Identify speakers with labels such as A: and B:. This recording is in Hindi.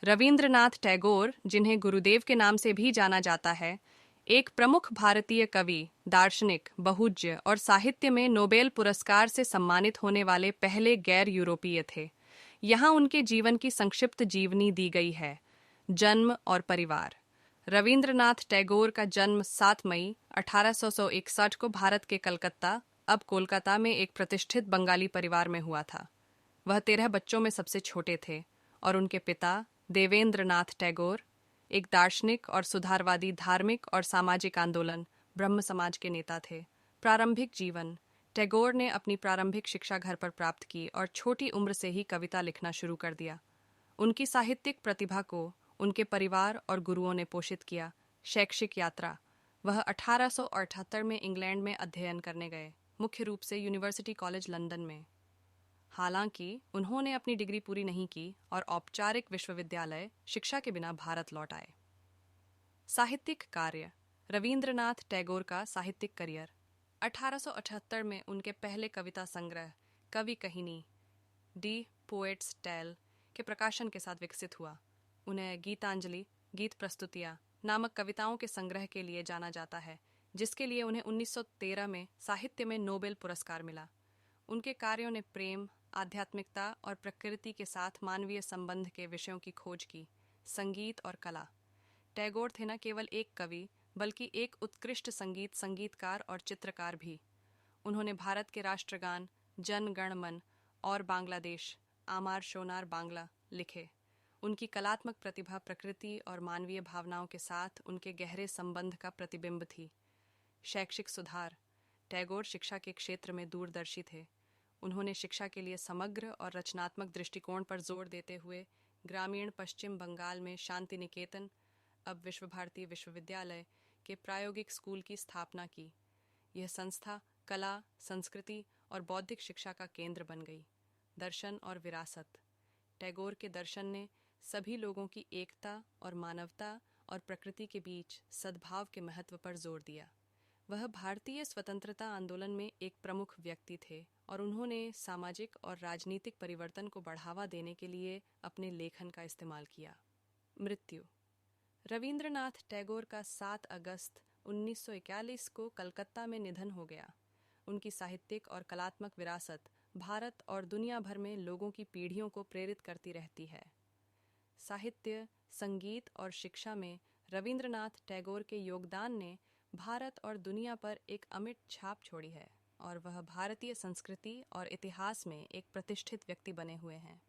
A: रवींद्रनाथ टैगोर, जिन्हें गुरुदेव के नाम से भी जाना जाता है, एक प्रमुख भारतीय कवि, दार्शनिक, बहुज्य और साहित्य में नोबेल पुरस्कार से सम्मानित होने वाले पहले गैर यूरोपीय थे। यहाँ उनके जीवन की संक्षिप्त जीवनी दी गई है। जन्म और परिवार। रवींद्रनाथ टैगोर का जन्म 7 मई 1861 को भारत के कलकत्ता, अब कोलकाता में एक प्रतिष्ठित बंगाली परिवार में हुआ था। वह 13 बच्चों में सबसे छोटे थे और उनके पिता देवेंद्रनाथ टैगोर एक दार्शनिक और सुधारवादी धार्मिक और सामाजिक आंदोलन ब्रह्म समाज के नेता थे। प्रारंभिक जीवन। टैगोर ने अपनी प्रारंभिक शिक्षा घर पर प्राप्त की और छोटी उम्र से ही कविता लिखना शुरू कर दिया। उनकी साहित्यिक प्रतिभा को उनके परिवार और गुरुओं ने पोषित किया। शैक्षिक यात्रा। वह 1878 में इंग्लैंड में अध्ययन करने गए, मुख्य रूप से यूनिवर्सिटी कॉलेज लंदन में। हालांकि उन्होंने अपनी डिग्री पूरी नहीं की और औपचारिक विश्वविद्यालय शिक्षा के बिना भारत लौट आए। साहित्यिक कार्य। रवींद्रनाथ टैगोर का साहित्यिक करियर 1878 में उनके पहले कविता संग्रह कवि कहिनी डी पोएट्स टेल के प्रकाशन के साथ विकसित हुआ। उन्हें गीतांजलि, गीत प्रस्तुतियां नामक कविताओं के संग्रह के लिए जाना जाता है, जिसके लिए उन्हें 1913 में साहित्य में नोबेल पुरस्कार मिला। उनके कार्यों ने प्रेम, आध्यात्मिकता और प्रकृति के साथ मानवीय संबंध के विषयों की खोज की। संगीत और कला। टैगोर थे न केवल एक कवि, बल्कि एक उत्कृष्ट संगीतकार और चित्रकार भी। उन्होंने भारत के राष्ट्रगान जन गण मन और बांग्लादेश आमार शोनार बांग्ला लिखे। उनकी कलात्मक प्रतिभा प्रकृति और मानवीय भावनाओं के साथ उनके गहरे संबंध का प्रतिबिंब थी। शैक्षिक सुधार। टैगोर शिक्षा के क्षेत्र में दूरदर्शी थे। उन्होंने शिक्षा के लिए समग्र और रचनात्मक दृष्टिकोण पर जोर देते हुए ग्रामीण पश्चिम बंगाल में शांति निकेतन, अब विश्व भारती विश्वविद्यालय के प्रायोगिक स्कूल की स्थापना की। यह संस्था कला, संस्कृति और बौद्धिक शिक्षा का केंद्र बन गई। दर्शन और विरासत। टैगोर के दर्शन ने सभी लोगों की एकता और मानवता और प्रकृति के बीच सद्भाव के महत्व पर जोर दिया। वह भारतीय स्वतंत्रता आंदोलन में एक प्रमुख व्यक्ति थे और उन्होंने सामाजिक और राजनीतिक परिवर्तन को बढ़ावा देने के लिए अपने लेखन का इस्तेमाल किया। मृत्यु। रवींद्रनाथ टैगोर का 7 अगस्त 1941 को कलकत्ता में निधन हो गया। उनकी साहित्यिक और कलात्मक विरासत भारत और दुनिया भर में लोगों की पीढ़ियों को प्रेरित करती रहती है। साहित्य, संगीत और शिक्षा में रवींद्रनाथ टैगोर के योगदान ने भारत और दुनिया पर एक अमिट छाप छोड़ी है और वह भारतीय संस्कृति और इतिहास में एक प्रतिष्ठित व्यक्ति बने हुए हैं।